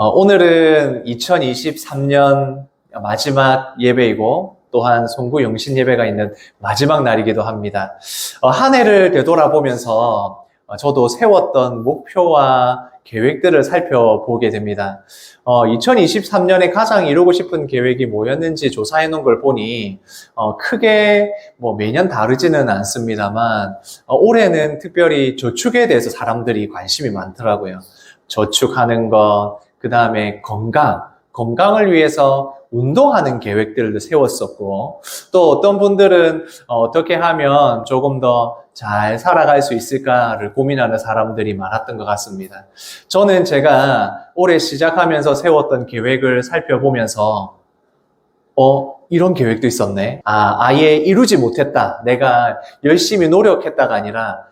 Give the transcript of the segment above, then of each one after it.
오늘은 2023년 마지막 예배이고 또한 송구 영신 예배가 있는 마지막 날이기도 합니다. 한 해를 되돌아보면서 저도 세웠던 목표와 계획들을 살펴보게 됩니다. 2023년에 가장 이루고 싶은 계획이 뭐였는지 조사해 놓은 걸 보니 크게 매년 다르지는 않습니다만 올해는 특별히 저축에 대해서 사람들이 관심이 많더라고요. 저축하는 것, 그 다음에 건강을 위해서 운동하는 계획들도 세웠었고, 또 어떤 분들은 어떻게 하면 조금 더 잘 살아갈 수 있을까를 고민하는 사람들이 많았던 것 같습니다. 저는 제가 올해 시작하면서 세웠던 계획을 살펴보면서 이런 계획도 있었네. 아예 이루지 못했다. 내가 열심히 노력했다가 아니라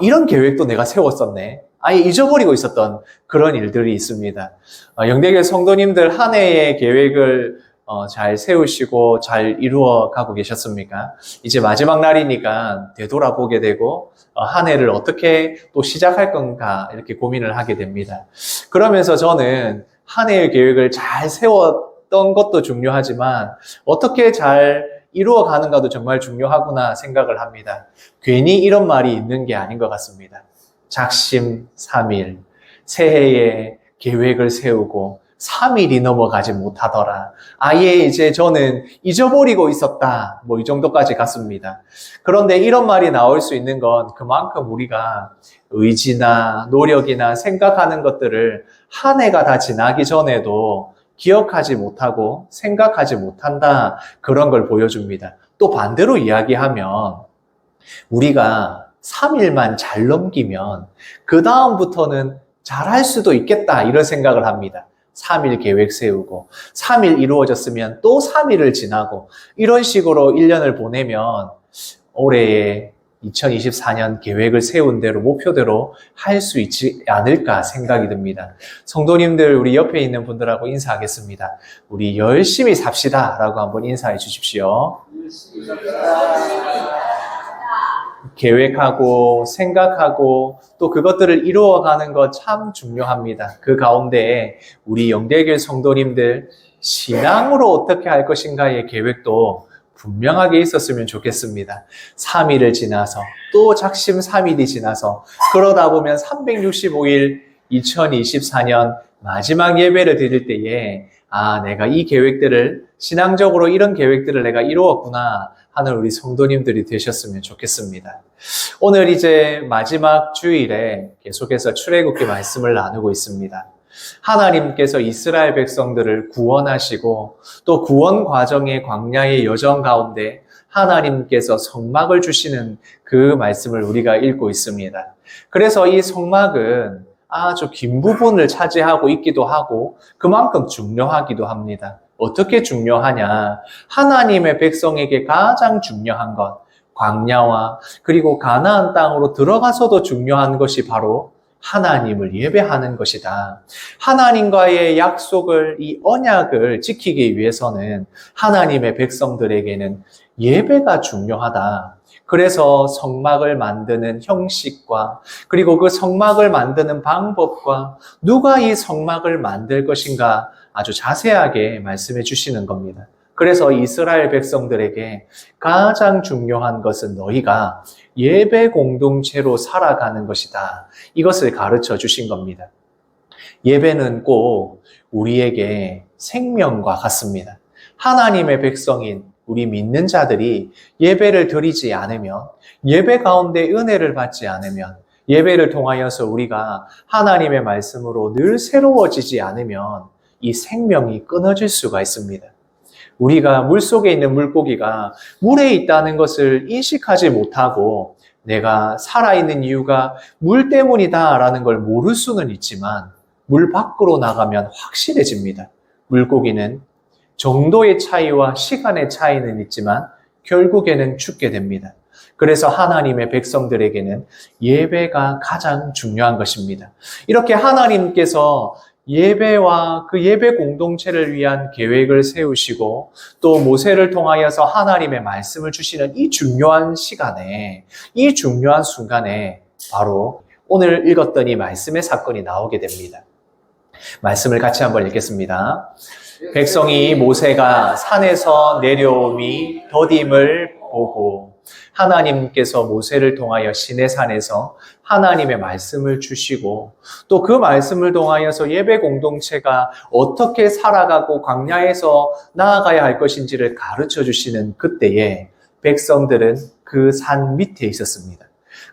이런 계획도 내가 세웠었네. 아예 잊어버리고 있었던 그런 일들이 있습니다. 영대교회 성도님들 한 해의 계획을 잘 세우시고 잘 이루어 가고 계셨습니까? 이제 마지막 날이니까 되돌아보게 되고 한 해를 어떻게 또 시작할 건가 이렇게 고민을 하게 됩니다. 그러면서 저는 한 해의 계획을 잘 세웠던 것도 중요하지만 어떻게 잘 이루어 가는가도 정말 중요하구나 생각을 합니다. 괜히 이런 말이 있는 게 아닌 것 같습니다. 작심삼일, 새해에 계획을 세우고 3일이 넘어가지 못하더라. 아예 이제 저는 잊어버리고 있었다. 이 정도까지 갔습니다. 그런데 이런 말이 나올 수 있는 건 그만큼 우리가 의지나 노력이나 생각하는 것들을 한 해가 다 지나기 전에도 기억하지 못하고 생각하지 못한다. 그런 걸 보여줍니다. 또 반대로 이야기하면 우리가 3일만 잘 넘기면 그 다음부터는 잘할 수도 있겠다 이런 생각을 합니다. 3일 계획 세우고 3일 이루어졌으면 또 3일을 지나고 이런 식으로 1년을 보내면 올해의 2024년 계획을 세운 대로 목표대로 할 수 있지 않을까 생각이 듭니다. 성도님들 우리 옆에 있는 분들하고 인사하겠습니다. 우리 열심히 삽시다 라고 한번 인사해 주십시오. 계획하고 생각하고 또 그것들을 이루어가는 것 참 중요합니다. 그 가운데 우리 영대교회 성도님들 신앙으로 어떻게 할 것인가의 계획도 분명하게 있었으면 좋겠습니다. 3일을 지나서 또 작심 3일이 지나서 그러다 보면 365일 2024년 마지막 예배를 드릴 때에 내가 이 계획들을 신앙적으로 이런 계획들을 내가 이루었구나 하는 우리 성도님들이 되셨으면 좋겠습니다. 오늘 이제 마지막 주일에 계속해서 출애굽기 말씀을 나누고 있습니다. 하나님께서 이스라엘 백성들을 구원하시고 또 구원 과정의 광야의 여정 가운데 하나님께서 성막을 주시는 그 말씀을 우리가 읽고 있습니다. 그래서 이 성막은 아주 긴 부분을 차지하고 있기도 하고 그만큼 중요하기도 합니다. 어떻게 중요하냐? 하나님의 백성에게 가장 중요한 것, 광야와 그리고 가나안 땅으로 들어가서도 중요한 것이 바로 하나님을 예배하는 것이다. 하나님과의 약속을, 이 언약을 지키기 위해서는 하나님의 백성들에게는 예배가 중요하다. 그래서 성막을 만드는 형식과 그리고 그 성막을 만드는 방법과 누가 이 성막을 만들 것인가 아주 자세하게 말씀해 주시는 겁니다. 그래서 이스라엘 백성들에게 가장 중요한 것은 너희가 예배 공동체로 살아가는 것이다. 이것을 가르쳐 주신 겁니다. 예배는 꼭 우리에게 생명과 같습니다. 하나님의 백성인 우리 믿는 자들이 예배를 드리지 않으면, 예배 가운데 은혜를 받지 않으면, 예배를 통하여서 우리가 하나님의 말씀으로 늘 새로워지지 않으면 이 생명이 끊어질 수가 있습니다. 우리가 물속에 있는 물고기가 물에 있다는 것을 인식하지 못하고 내가 살아있는 이유가 물 때문이다라는 걸 모를 수는 있지만 물 밖으로 나가면 확실해집니다. 물고기는 정도의 차이와 시간의 차이는 있지만 결국에는 죽게 됩니다. 그래서 하나님의 백성들에게는 예배가 가장 중요한 것입니다. 이렇게 하나님께서 예배와 그 예배 공동체를 위한 계획을 세우시고 또 모세를 통하여서 하나님의 말씀을 주시는 이 중요한 시간에, 이 중요한 순간에 바로 오늘 읽었던 이 말씀의 사건이 나오게 됩니다. 말씀을 같이 한번 읽겠습니다. 백성이 모세가 산에서 내려오미 더딤을 보고 하나님께서 모세를 통하여 시내산에서 하나님의 말씀을 주시고 또 그 말씀을 통하여서 예배 공동체가 어떻게 살아가고 광야에서 나아가야 할 것인지를 가르쳐 주시는 그때에 백성들은 그 산 밑에 있었습니다.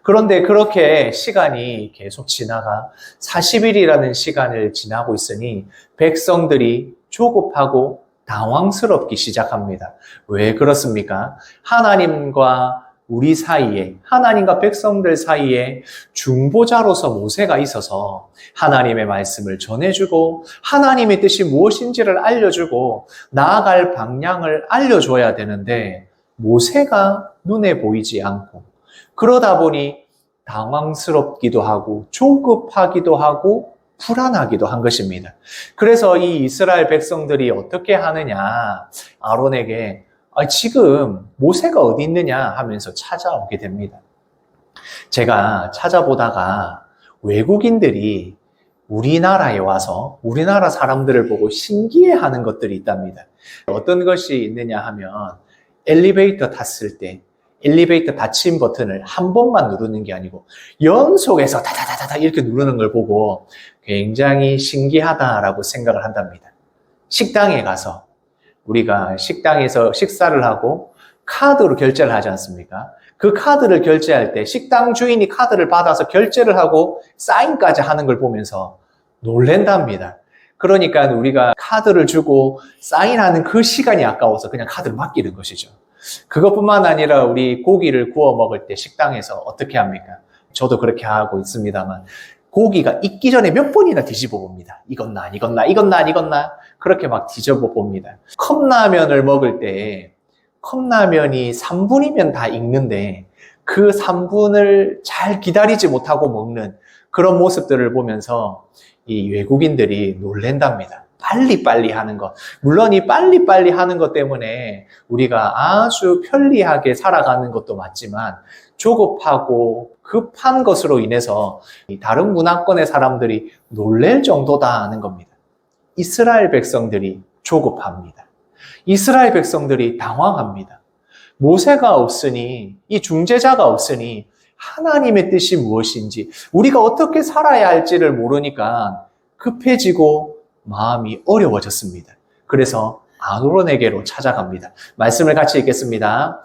그런데 그렇게 시간이 계속 지나가 40일이라는 시간을 지나고 있으니 백성들이 조급하고 당황스럽기 시작합니다. 왜 그렇습니까? 하나님과 우리 사이에, 하나님과 백성들 사이에 중보자로서 모세가 있어서 하나님의 말씀을 전해주고 하나님의 뜻이 무엇인지를 알려주고 나아갈 방향을 알려줘야 되는데 모세가 눈에 보이지 않고 그러다 보니 당황스럽기도 하고 조급하기도 하고 불안하기도 한 것입니다. 그래서 이 이스라엘 백성들이 어떻게 하느냐, 아론에게 지금 모세가 어디 있느냐 하면서 찾아오게 됩니다. 제가 찾아보다가 외국인들이 우리나라에 와서 우리나라 사람들을 보고 신기해하는 것들이 있답니다. 어떤 것이 있느냐 하면 엘리베이터 탔을 때 엘리베이터 닫힘 버튼을 한 번만 누르는 게 아니고 연속해서 다다다다다 이렇게 누르는 걸 보고 굉장히 신기하다라고 생각을 한답니다. 식당에 가서 우리가 식당에서 식사를 하고 카드로 결제를 하지 않습니까? 그 카드를 결제할 때 식당 주인이 카드를 받아서 결제를 하고 사인까지 하는 걸 보면서 놀랜답니다. 그러니까 우리가 카드를 주고 사인하는 그 시간이 아까워서 그냥 카드를 맡기는 것이죠. 그것뿐만 아니라 우리 고기를 구워 먹을 때 식당에서 어떻게 합니까? 저도 그렇게 하고 있습니다만 고기가 익기 전에 몇 번이나 뒤집어 봅니다. 익었나 안 익었나 익었나 안 익었나 그렇게 막 뒤집어 봅니다. 컵라면을 먹을 때 컵라면이 3분이면 다 익는데 그 3분을 잘 기다리지 못하고 먹는 그런 모습들을 보면서 이 외국인들이 놀랜답니다. 빨리빨리 하는 것. 물론 이 빨리빨리 하는 것 때문에 우리가 아주 편리하게 살아가는 것도 맞지만 조급하고 급한 것으로 인해서 다른 문화권의 사람들이 놀랄 정도다 하는 겁니다. 이스라엘 백성들이 조급합니다. 이스라엘 백성들이 당황합니다. 모세가 없으니, 이 중재자가 없으니 하나님의 뜻이 무엇인지 우리가 어떻게 살아야 할지를 모르니까 급해지고 마음이 어려워졌습니다. 그래서 아론에게로 찾아갑니다. 말씀을 같이 읽겠습니다.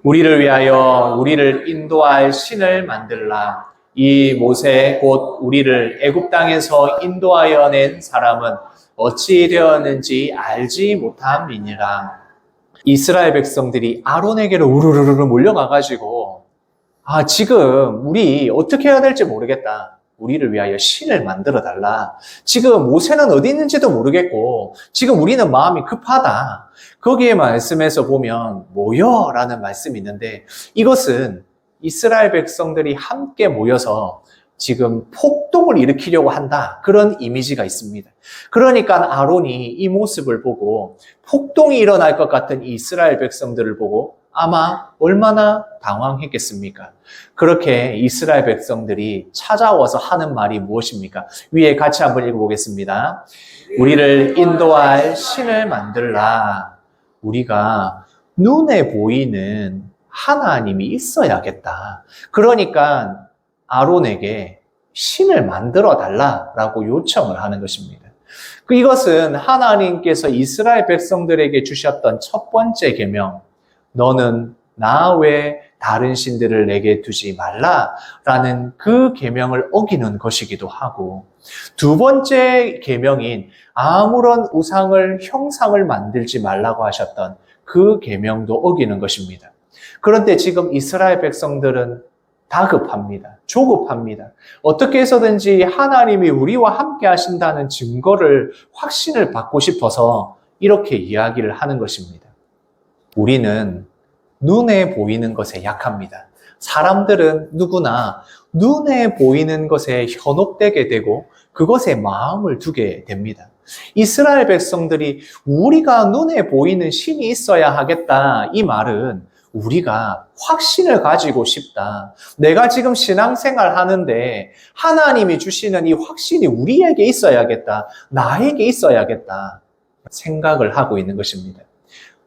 우리를 위하여 우리를 인도할 신을 만들라. 이 모세 곧 우리를 애굽 땅에서 인도하여 낸 사람은 어찌 되었는지 알지 못함이니라. 이스라엘 백성들이 아론에게로 우르르르 몰려가가지고 지금 우리 어떻게 해야 될지 모르겠다. 우리를 위하여 신을 만들어 달라. 지금 모세는 어디 있는지도 모르겠고 지금 우리는 마음이 급하다. 거기에 말씀에서 보면 모여 라는 말씀이 있는데 이것은 이스라엘 백성들이 함께 모여서 지금 폭동을 일으키려고 한다. 그런 이미지가 있습니다. 그러니까 아론이 이 모습을 보고 폭동이 일어날 것 같은 이스라엘 백성들을 보고 아마 얼마나 당황했겠습니까? 그렇게 이스라엘 백성들이 찾아와서 하는 말이 무엇입니까? 위에 같이 한번 읽어보겠습니다. 우리를 인도할 신을 만들라. 우리가 눈에 보이는 하나님이 있어야겠다. 그러니까 아론에게 신을 만들어 달라라고 요청을 하는 것입니다. 이것은 하나님께서 이스라엘 백성들에게 주셨던 첫 번째 계명, 너는 나 외에 다른 신들을 내게 두지 말라라는 그 계명을 어기는 것이기도 하고, 두 번째 계명인 아무런 우상을 형상을 만들지 말라고 하셨던 그 계명도 어기는 것입니다. 그런데 지금 이스라엘 백성들은 다급합니다. 조급합니다. 어떻게 해서든지 하나님이 우리와 함께 하신다는 증거를, 확신을 받고 싶어서 이렇게 이야기를 하는 것입니다. 우리는 눈에 보이는 것에 약합니다. 사람들은 누구나 눈에 보이는 것에 현혹되게 되고 그것에 마음을 두게 됩니다. 이스라엘 백성들이 우리가 눈에 보이는 신이 있어야 하겠다, 이 말은 우리가 확신을 가지고 싶다. 내가 지금 신앙생활 하는데 하나님이 주시는 이 확신이 우리에게 있어야겠다. 나에게 있어야겠다. 생각을 하고 있는 것입니다.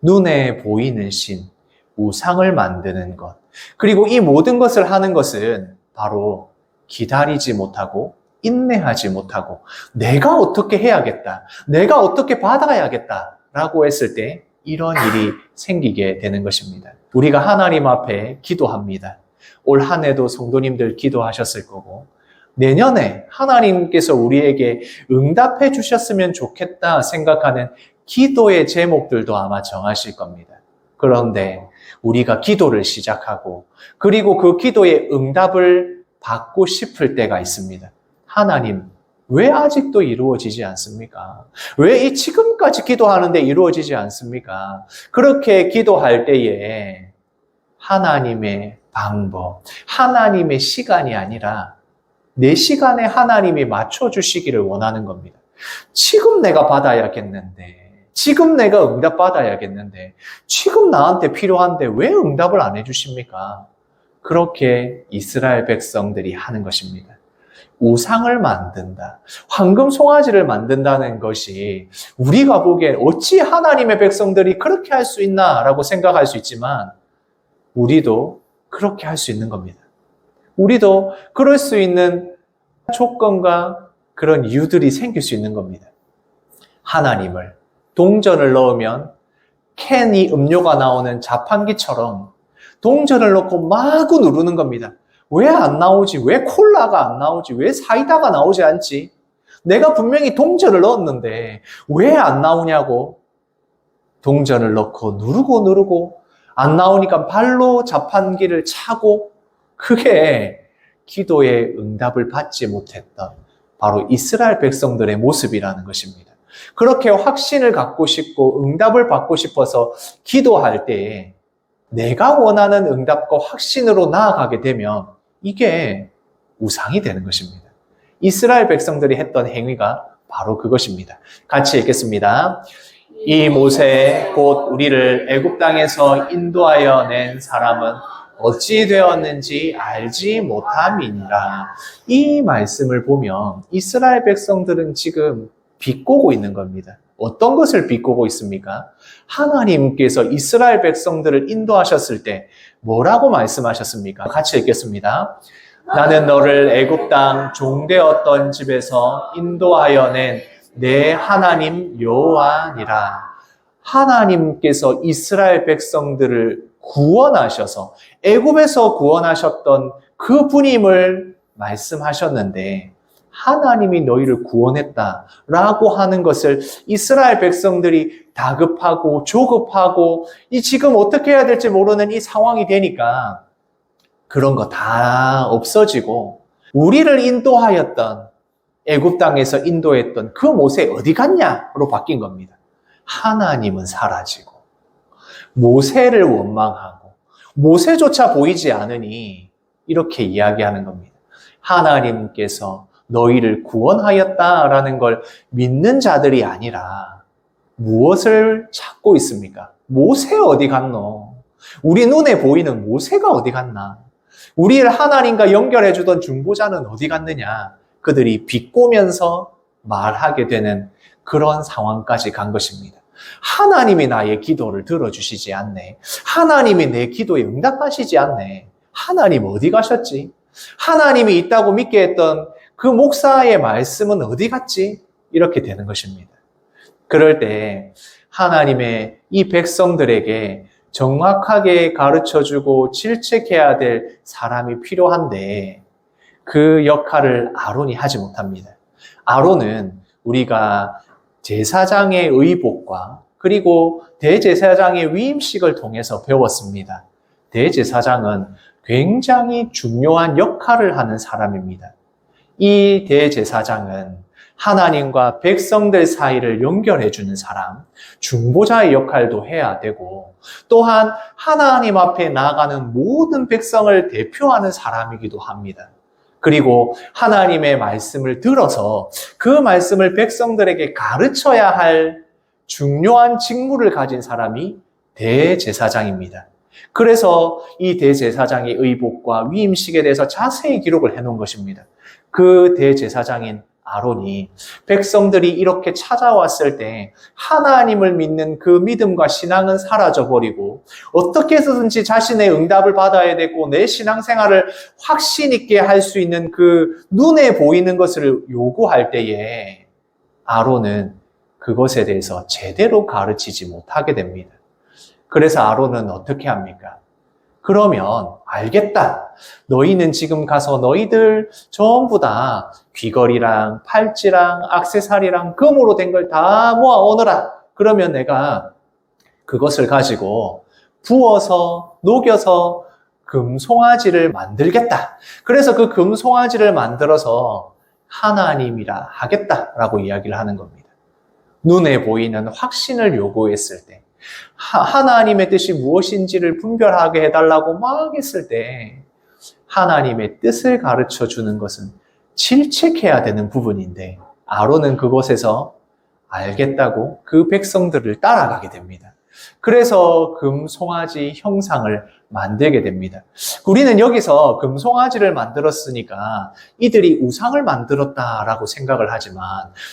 눈에 보이는 신, 우상을 만드는 것. 그리고 이 모든 것을 하는 것은 바로 기다리지 못하고 인내하지 못하고 내가 어떻게 해야겠다. 내가 어떻게 받아야겠다. 라고 했을 때 이런 일이 생기게 되는 것입니다. 우리가 하나님 앞에 기도합니다. 올 한 해도 성도님들 기도하셨을 거고 내년에 하나님께서 우리에게 응답해 주셨으면 좋겠다 생각하는 기도의 제목들도 아마 정하실 겁니다. 그런데 우리가 기도를 시작하고 그리고 그 기도의 응답을 받고 싶을 때가 있습니다. 하나님, 왜 아직도 이루어지지 않습니까? 왜 이 지금까지 기도하는데 이루어지지 않습니까? 그렇게 기도할 때에 하나님의 방법, 하나님의 시간이 아니라 내 시간에 하나님이 맞춰주시기를 원하는 겁니다. 지금 내가 받아야겠는데, 지금 내가 응답받아야겠는데, 지금 나한테 필요한데 왜 응답을 안 해주십니까? 그렇게 이스라엘 백성들이 하는 것입니다. 우상을 만든다. 황금 송아지를 만든다는 것이 우리가 보기엔 어찌 하나님의 백성들이 그렇게 할 수 있나라고 생각할 수 있지만 우리도 그렇게 할 수 있는 겁니다. 우리도 그럴 수 있는 조건과 그런 이유들이 생길 수 있는 겁니다. 하나님을 동전을 넣으면 캔이 음료가 나오는 자판기처럼 동전을 넣고 마구 누르는 겁니다. 왜 안 나오지? 왜 콜라가 안 나오지? 왜 사이다가 나오지 않지? 내가 분명히 동전을 넣었는데 왜 안 나오냐고 동전을 넣고 누르고 안 나오니까 발로 자판기를 차고 그게 기도의 응답을 받지 못했던 바로 이스라엘 백성들의 모습이라는 것입니다. 그렇게 확신을 갖고 싶고 응답을 받고 싶어서 기도할 때에 내가 원하는 응답과 확신으로 나아가게 되면 이게 우상이 되는 것입니다. 이스라엘 백성들이 했던 행위가 바로 그것입니다. 같이 읽겠습니다. 이 모세 곧 우리를 애굽 땅에서 인도하여 낸 사람은 어찌 되었는지 알지 못함이니라. 이 말씀을 보면 이스라엘 백성들은 지금 비꼬고 있는 겁니다. 어떤 것을 비꼬고 있습니까? 하나님께서 이스라엘 백성들을 인도하셨을 때 뭐라고 말씀하셨습니까? 같이 읽겠습니다. 나는 너를 애굽 땅 종되었던 집에서 인도하여 낸 내 하나님 여호와니라. 하나님께서 이스라엘 백성들을 구원하셔서 애굽에서 구원하셨던 그 분임을 말씀하셨는데 하나님이 너희를 구원했다라고 하는 것을 이스라엘 백성들이 다급하고 조급하고 이 지금 어떻게 해야 될지 모르는 이 상황이 되니까 그런 거 다 없어지고 우리를 인도하였던 애굽 땅에서 인도했던 그 모세 어디 갔냐로 바뀐 겁니다. 하나님은 사라지고 모세를 원망하고 모세조차 보이지 않으니 이렇게 이야기하는 겁니다. 하나님께서 너희를 구원하였다라는 걸 믿는 자들이 아니라 무엇을 찾고 있습니까? 모세 어디 갔노? 우리 눈에 보이는 모세가 어디 갔나? 우리를 하나님과 연결해주던 중보자는 어디 갔느냐? 그들이 비꼬면서 말하게 되는 그런 상황까지 간 것입니다. 하나님이 나의 기도를 들어주시지 않네. 하나님이 내 기도에 응답하시지 않네. 하나님 어디 가셨지? 하나님이 있다고 믿게 했던 그 목사의 말씀은 어디 갔지? 이렇게 되는 것입니다. 그럴 때 하나님의 이 백성들에게 정확하게 가르쳐주고 질책해야 될 사람이 필요한데 그 역할을 아론이 하지 못합니다. 아론은 우리가 제사장의 의복과 그리고 대제사장의 위임식을 통해서 배웠습니다. 대제사장은 굉장히 중요한 역할을 하는 사람입니다. 이 대제사장은 하나님과 백성들 사이를 연결해주는 사람, 중보자의 역할도 해야 되고 또한 하나님 앞에 나아가는 모든 백성을 대표하는 사람이기도 합니다. 그리고 하나님의 말씀을 들어서 그 말씀을 백성들에게 가르쳐야 할 중요한 직무를 가진 사람이 대제사장입니다. 그래서 이 대제사장의 의복과 위임식에 대해서 자세히 기록을 해놓은 것입니다. 그 대제사장인 아론이 백성들이 이렇게 찾아왔을 때 하나님을 믿는 그 믿음과 신앙은 사라져버리고 어떻게 해서든지 자신의 응답을 받아야 되고 내 신앙생활을 확신 있게 할 수 있는 그 눈에 보이는 것을 요구할 때에 아론은 그것에 대해서 제대로 가르치지 못하게 됩니다. 그래서 아론은 어떻게 합니까? 그러면 알겠다. 너희는 지금 가서 너희들 전부 다 귀걸이랑 팔찌랑 액세서리랑 금으로 된 걸 다 모아오너라. 그러면 내가 그것을 가지고 부어서 녹여서 금송아지를 만들겠다. 그래서 그 금송아지를 만들어서 하나님이라 하겠다라고 이야기를 하는 겁니다. 눈에 보이는 확신을 요구했을 때 하나님의 뜻이 무엇인지를 분별하게 해달라고 막 했을 때 하나님의 뜻을 가르쳐 주는 것은 질책해야 되는 부분인데 아론은 그곳에서 알겠다고 그 백성들을 따라가게 됩니다. 그래서 금송아지 형상을 만들게 됩니다. 우리는 여기서 금송아지를 만들었으니까 이들이 우상을 만들었다라고 생각을 하지만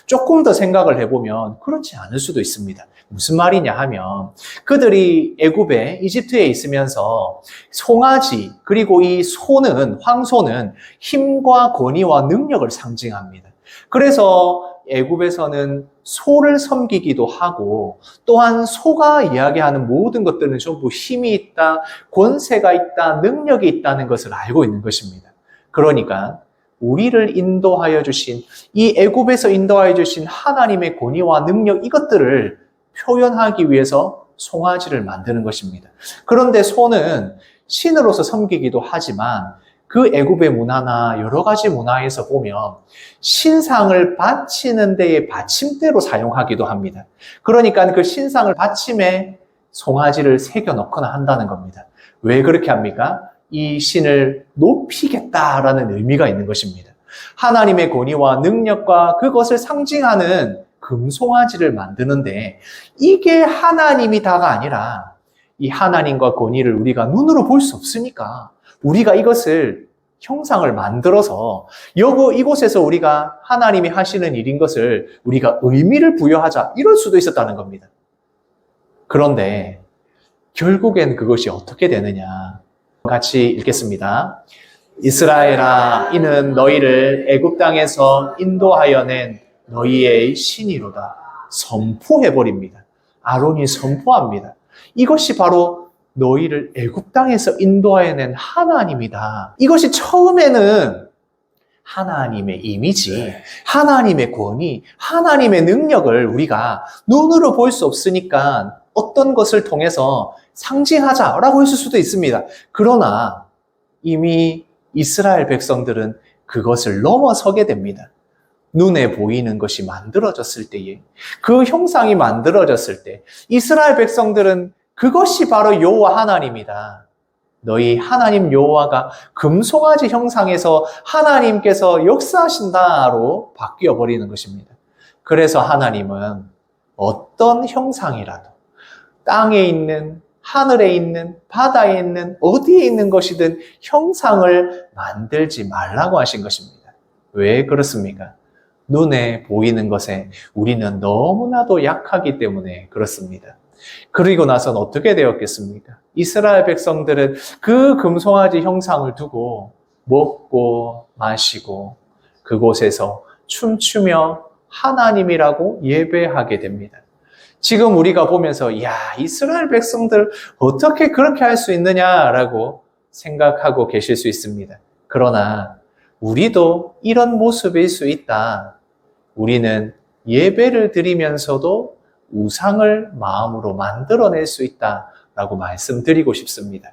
조금 더 생각을 해보면 그렇지 않을 수도 있습니다. 무슨 말이냐 하면 그들이 애굽에 이집트에 있으면서 송아지 그리고 이 소는 황소는 힘과 권위와 능력을 상징합니다. 그래서 애굽에서는 소를 섬기기도 하고 또한 소가 이야기하는 모든 것들은 전부 힘이 있다, 권세가 있다, 능력이 있다는 것을 알고 있는 것입니다. 그러니까 우리를 인도하여 주신 이 애굽에서 인도하여 주신 하나님의 권위와 능력 이것들을 표현하기 위해서 송아지를 만드는 것입니다. 그런데 소는 신으로서 섬기기도 하지만 그 애굽의 문화나 여러 가지 문화에서 보면 신상을 바치는 데에 받침대로 사용하기도 합니다. 그러니까 그 신상을 받침에 송아지를 새겨 넣거나 한다는 겁니다. 왜 그렇게 합니까? 이 신을 높이겠다라는 의미가 있는 것입니다. 하나님의 권위와 능력과 그것을 상징하는 금송아지를 만드는데 이게 하나님이 다가 아니라 이 하나님과 권위를 우리가 눈으로 볼 수 없으니까 우리가 이것을 형상을 만들어서 이곳에서 우리가 하나님이 하시는 일인 것을 우리가 의미를 부여하자 이럴 수도 있었다는 겁니다. 그런데 결국엔 그것이 어떻게 되느냐. 같이 읽겠습니다. 이스라엘아 이는 너희를 애굽 땅에서 인도하여 낸 너희의 신이로다. 선포해버립니다. 아론이 선포합니다. 이것이 바로 너희를 애굽 땅에서 인도하여 낸 하나님이다. 이것이 처음에는 하나님의 이미지, 하나님의 권위, 하나님의 능력을 우리가 눈으로 볼 수 없으니까 어떤 것을 통해서 상징하자라고 했을 수도 있습니다. 그러나 이미 이스라엘 백성들은 그것을 넘어서게 됩니다. 눈에 보이는 것이 만들어졌을 때에, 그 형상이 만들어졌을 때 이스라엘 백성들은 그것이 바로 여호와 하나님이다. 너희 하나님 여호와가 금송아지 형상에서 하나님께서 역사하신다로 바뀌어 버리는 것입니다. 그래서 하나님은 어떤 형상이라도 땅에 있는, 하늘에 있는, 바다에 있는, 어디에 있는 것이든 형상을 만들지 말라고 하신 것입니다. 왜 그렇습니까? 눈에 보이는 것에 우리는 너무나도 약하기 때문에 그렇습니다. 그리고 나서는 어떻게 되었겠습니까? 이스라엘 백성들은 그 금송아지 형상을 두고 먹고 마시고 그곳에서 춤추며 하나님이라고 예배하게 됩니다. 지금 우리가 보면서 야, 이스라엘 백성들 어떻게 그렇게 할 수 있느냐라고 생각하고 계실 수 있습니다. 그러나 우리도 이런 모습일 수 있다. 우리는 예배를 드리면서도 우상을 마음으로 만들어낼 수 있다라고 말씀드리고 싶습니다.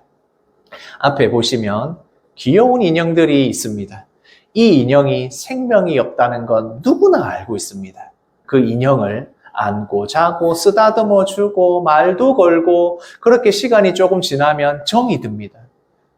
앞에 보시면 귀여운 인형들이 있습니다. 이 인형이 생명이 없다는 건 누구나 알고 있습니다. 그 인형을 안고 자고 쓰다듬어 주고 말도 걸고 그렇게 시간이 조금 지나면 정이 듭니다.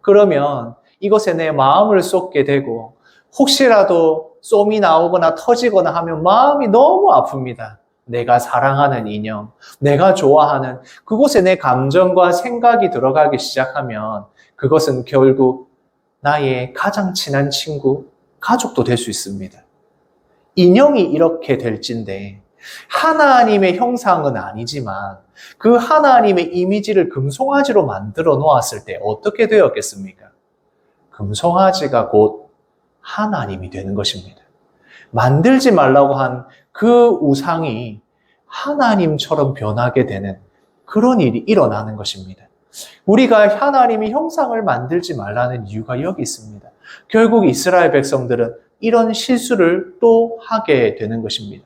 그러면 이것에 내 마음을 쏟게 되고 혹시라도 쏨이 나오거나 터지거나 하면 마음이 너무 아픕니다. 내가 사랑하는 인형, 내가 좋아하는 그곳에 내 감정과 생각이 들어가기 시작하면 그것은 결국 나의 가장 친한 친구, 가족도 될 수 있습니다. 인형이 이렇게 될진데 하나님의 형상은 아니지만 그 하나님의 이미지를 금송아지로 만들어 놓았을 때 어떻게 되었겠습니까? 금송아지가 곧 하나님이 되는 것입니다. 만들지 말라고 한 그 우상이 하나님처럼 변하게 되는 그런 일이 일어나는 것입니다. 우리가 하나님의 형상을 만들지 말라는 이유가 여기 있습니다. 결국 이스라엘 백성들은 이런 실수를 또 하게 되는 것입니다.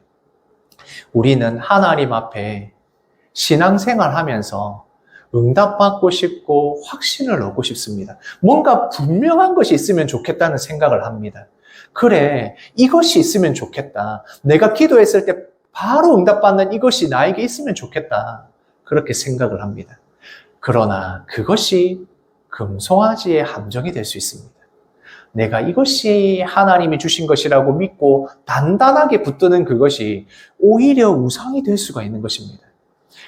우리는 하나님 앞에 신앙생활 하면서 응답받고 싶고 확신을 얻고 싶습니다. 뭔가 분명한 것이 있으면 좋겠다는 생각을 합니다. 그래, 이것이 있으면 좋겠다. 내가 기도했을 때 바로 응답받는 이것이 나에게 있으면 좋겠다. 그렇게 생각을 합니다. 그러나 그것이 금송아지의 함정이 될 수 있습니다. 내가 이것이 하나님이 주신 것이라고 믿고 단단하게 붙드는 그것이 오히려 우상이 될 수가 있는 것입니다.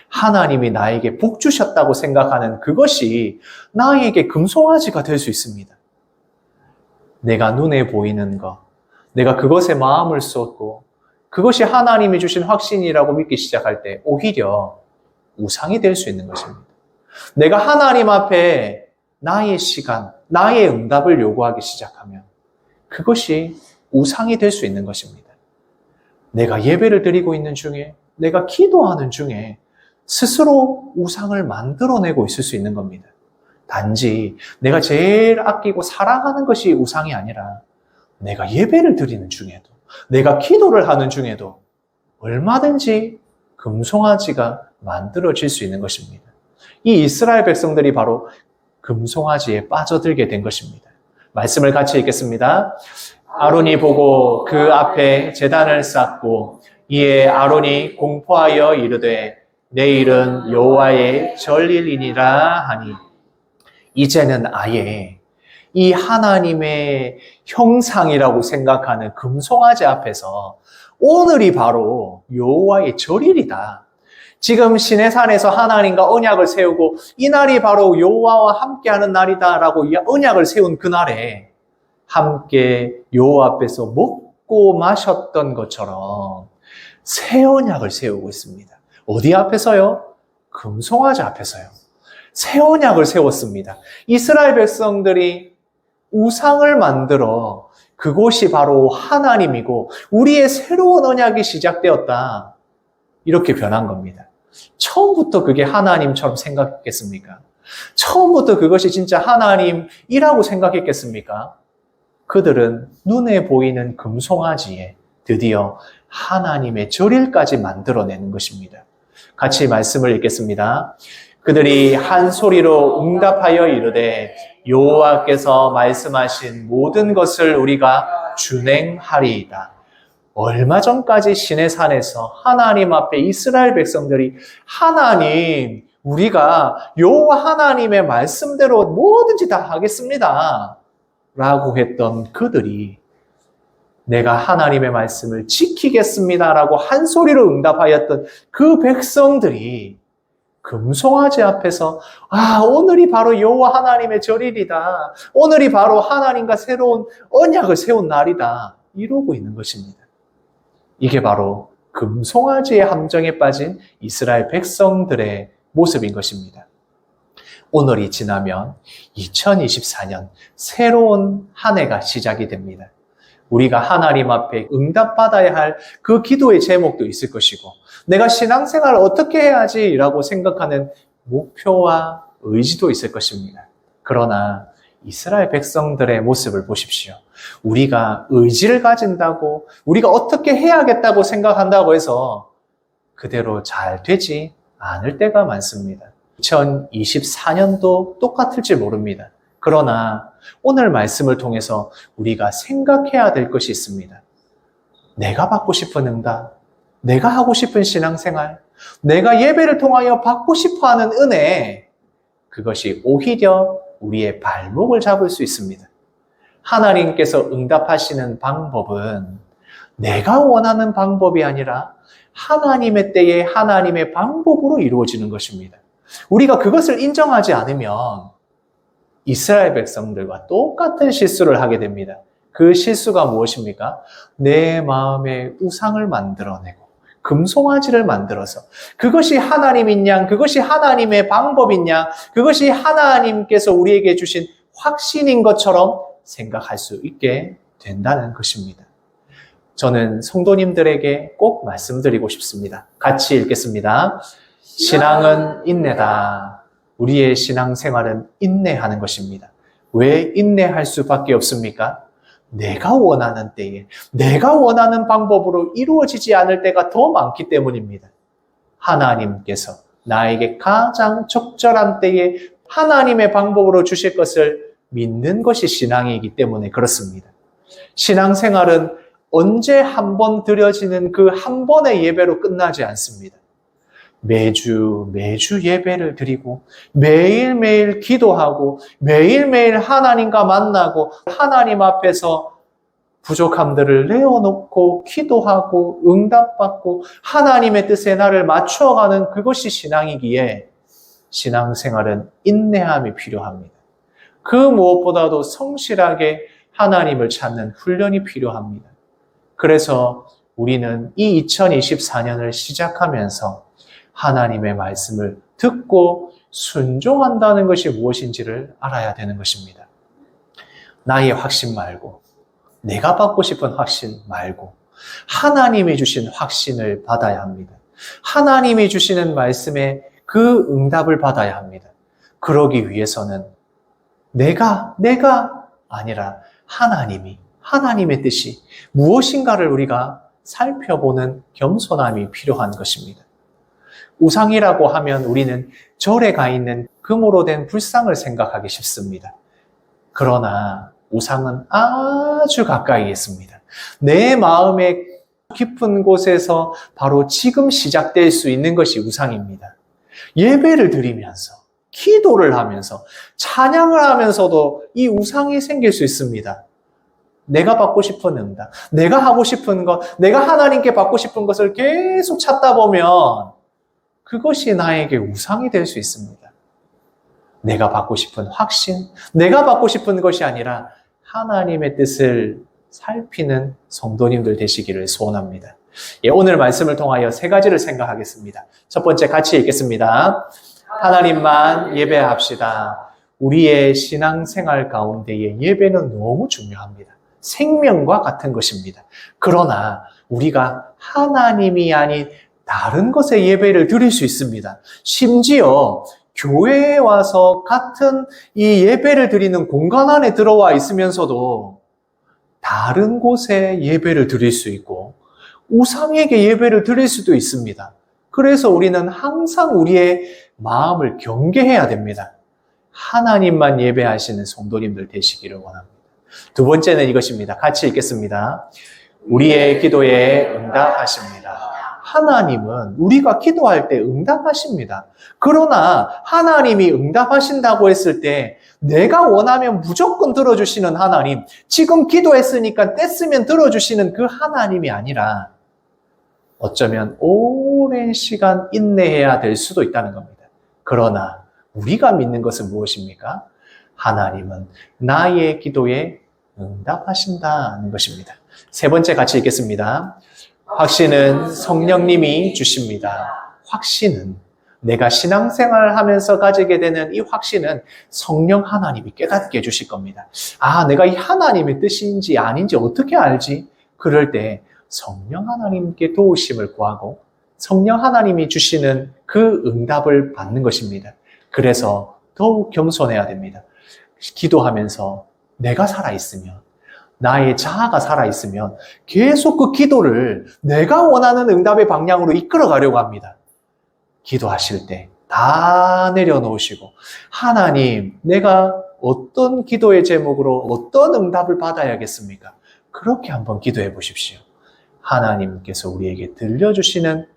하나님이 나에게 복 주셨다고 생각하는 그것이 나에게 금송아지가 될 수 있습니다. 내가 눈에 보이는 것, 내가 그것에 마음을 쏟고 그것이 하나님이 주신 확신이라고 믿기 시작할 때 오히려 우상이 될 수 있는 것입니다. 내가 하나님 앞에 나의 시간, 나의 응답을 요구하기 시작하면 그것이 우상이 될 수 있는 것입니다. 내가 예배를 드리고 있는 중에, 내가 기도하는 중에 스스로 우상을 만들어내고 있을 수 있는 겁니다. 단지 내가 제일 아끼고 사랑하는 것이 우상이 아니라 내가 예배를 드리는 중에도, 내가 기도를 하는 중에도 얼마든지 금송아지가 만들어질 수 있는 것입니다. 이 이스라엘 백성들이 바로 금송아지에 빠져들게 된 것입니다. 말씀을 같이 읽겠습니다. 아론이 보고 그 앞에 제단을 쌓고 이에 아론이 공포하여 이르되 내일은 여호와의 절일이니라 하니 이제는 아예 이 하나님의 형상이라고 생각하는 금송아지 앞에서 오늘이 바로 여호와의 절일이다. 지금 시내산에서 하나님과 언약을 세우고 이 날이 바로 여호와와 함께하는 날이다라고 언약을 세운 그날에 함께 여호와 앞에서 먹고 마셨던 것처럼 새 언약을 세우고 있습니다. 어디 앞에서요? 금송아지 앞에서요. 새 언약을 세웠습니다. 이스라엘 백성들이 우상을 만들어 그곳이 바로 하나님이고 우리의 새로운 언약이 시작되었다. 이렇게 변한 겁니다. 처음부터 그게 하나님처럼 생각했겠습니까? 처음부터 그것이 진짜 하나님이라고 생각했겠습니까? 그들은 눈에 보이는 금송아지에 드디어 하나님의 절일까지 만들어내는 것입니다. 같이 말씀을 읽겠습니다. 그들이 한 소리로 응답하여 이르되 여호와께서 말씀하신 모든 것을 우리가 준행하리이다. 얼마 전까지 시내산에서 하나님 앞에 이스라엘 백성들이 하나님, 우리가 여호와 하나님의 말씀대로 뭐든지 다 하겠습니다. 라고 했던 그들이 내가 하나님의 말씀을 지키겠습니다. 라고 한 소리로 응답하였던 그 백성들이 금송아지 앞에서 오늘이 바로 여호와 하나님의 절일이다. 오늘이 바로 하나님과 새로운 언약을 세운 날이다. 이러고 있는 것입니다. 이게 바로 금송아지의 함정에 빠진 이스라엘 백성들의 모습인 것입니다. 오늘이 지나면 2024년 새로운 한 해가 시작이 됩니다. 우리가 하나님 앞에 응답받아야 할 그 기도의 제목도 있을 것이고 내가 신앙생활을 어떻게 해야지 라고 생각하는 목표와 의지도 있을 것입니다. 그러나 이스라엘 백성들의 모습을 보십시오. 우리가 의지를 가진다고 우리가 어떻게 해야겠다고 생각한다고 해서 그대로 잘 되지 않을 때가 많습니다. 2024년도 똑같을지 모릅니다. 그러나 오늘 말씀을 통해서 우리가 생각해야 될 것이 있습니다. 내가 받고 싶은 응답, 내가 하고 싶은 신앙생활, 내가 예배를 통하여 받고 싶어하는 은혜, 그것이 오히려 우리의 발목을 잡을 수 있습니다. 하나님께서 응답하시는 방법은 내가 원하는 방법이 아니라 하나님의 때에 하나님의 방법으로 이루어지는 것입니다. 우리가 그것을 인정하지 않으면 이스라엘 백성들과 똑같은 실수를 하게 됩니다. 그 실수가 무엇입니까? 내 마음에 우상을 만들어내고 금송아지를 만들어서 그것이 하나님인 양, 그것이 하나님의 방법인 양, 그것이 하나님께서 우리에게 주신 확신인 것처럼 생각할 수 있게 된다는 것입니다. 저는 성도님들에게 꼭 말씀드리고 싶습니다. 같이 읽겠습니다. 신앙은 인내다. 우리의 신앙생활은 인내하는 것입니다. 왜 인내할 수밖에 없습니까? 내가 원하는 때에, 내가 원하는 방법으로 이루어지지 않을 때가 더 많기 때문입니다. 하나님께서 나에게 가장 적절한 때에 하나님의 방법으로 주실 것을 믿는 것이 신앙이기 때문에 그렇습니다. 신앙생활은 언제 한 번 드려지는 그 한 번의 예배로 끝나지 않습니다. 매주 예배를 드리고 매일매일 기도하고 매일매일 하나님과 만나고 하나님 앞에서 부족함들을 내어놓고 기도하고 응답받고 하나님의 뜻에 나를 맞춰가는 그것이 신앙이기에 신앙생활은 인내함이 필요합니다. 그 무엇보다도 성실하게 하나님을 찾는 훈련이 필요합니다. 그래서 우리는 이 2024년을 시작하면서 하나님의 말씀을 듣고 순종한다는 것이 무엇인지를 알아야 되는 것입니다. 나의 확신 말고, 내가 받고 싶은 확신 말고, 하나님이 주신 확신을 받아야 합니다. 하나님이 주시는 말씀에 그 응답을 받아야 합니다. 그러기 위해서는 내가 아니라 하나님의 뜻이 무엇인가를 우리가 살펴보는 겸손함이 필요한 것입니다. 우상이라고 하면 우리는 절에 가 있는 금으로 된 불상을 생각하기 쉽습니다. 그러나 우상은 아주 가까이 있습니다. 내 마음의 깊은 곳에서 바로 지금 시작될 수 있는 것이 우상입니다. 예배를 드리면서, 기도를 하면서, 찬양을 하면서도 이 우상이 생길 수 있습니다. 내가 받고 싶은 응답, 내가 하고 싶은 것, 내가 하나님께 받고 싶은 것을 계속 찾다 보면 그것이 나에게 우상이 될 수 있습니다. 내가 받고 싶은 확신, 내가 받고 싶은 것이 아니라 하나님의 뜻을 살피는 성도님들 되시기를 소원합니다. 오늘 말씀을 통하여 세 가지를 생각하겠습니다. 첫 번째 같이 읽겠습니다. 하나님만 예배합시다. 우리의 신앙생활 가운데의 예배는 너무 중요합니다. 생명과 같은 것입니다. 그러나 우리가 하나님이 아닌 다른 것에 예배를 드릴 수 있습니다. 심지어 교회에 와서 같은 이 예배를 드리는 공간 안에 들어와 있으면서도 다른 곳에 예배를 드릴 수 있고 우상에게 예배를 드릴 수도 있습니다. 그래서 우리는 항상 우리의 마음을 경계해야 됩니다. 하나님만 예배하시는 성도님들 되시기를 원합니다. 두 번째는 이것입니다. 같이 읽겠습니다. 우리의 기도에 응답하십니다. 하나님은 우리가 기도할 때 응답하십니다. 그러나 하나님이 응답하신다고 했을 때 내가 원하면 무조건 들어주시는 하나님, 지금 기도했으니까 뗐으면 들어주시는 그 하나님이 아니라 어쩌면 오랜 시간 인내해야 될 수도 있다는 겁니다. 그러나 우리가 믿는 것은 무엇입니까? 하나님은 나의 기도에 응답하신다는 것입니다. 세 번째 같이 읽겠습니다. 확신은 성령님이 주십니다. 확신은 내가 신앙생활을 하면서 가지게 되는 이 확신은 성령 하나님이 깨닫게 해주실 겁니다. 아, 내가 이 하나님의 뜻인지 아닌지 어떻게 알지? 그럴 때 성령 하나님께 도우심을 구하고 성령 하나님이 주시는 그 응답을 받는 것입니다. 그래서 더욱 겸손해야 됩니다. 기도하면서 내가 살아있으면, 나의 자아가 살아있으면 계속 그 기도를 내가 원하는 응답의 방향으로 이끌어 가려고 합니다. 기도하실 때 다 내려놓으시고 하나님, 내가 어떤 기도의 제목으로 어떤 응답을 받아야겠습니까? 그렇게 한번 기도해 보십시오. 하나님께서 우리에게 들려주시는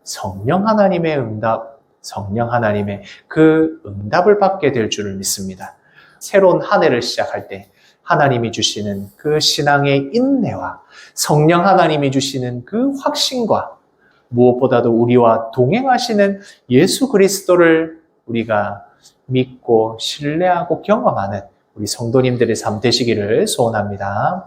성령 하나님의 응답, 성령 하나님의 그 응답을 받게 될 줄을 믿습니다. 새로운 한 해를 시작할 때 하나님이 주시는 그 신앙의 인내와 성령 하나님이 주시는 그 확신과 무엇보다도 우리와 동행하시는 예수 그리스도를 우리가 믿고 신뢰하고 경험하는 우리 성도님들의 삶 되시기를 소원합니다.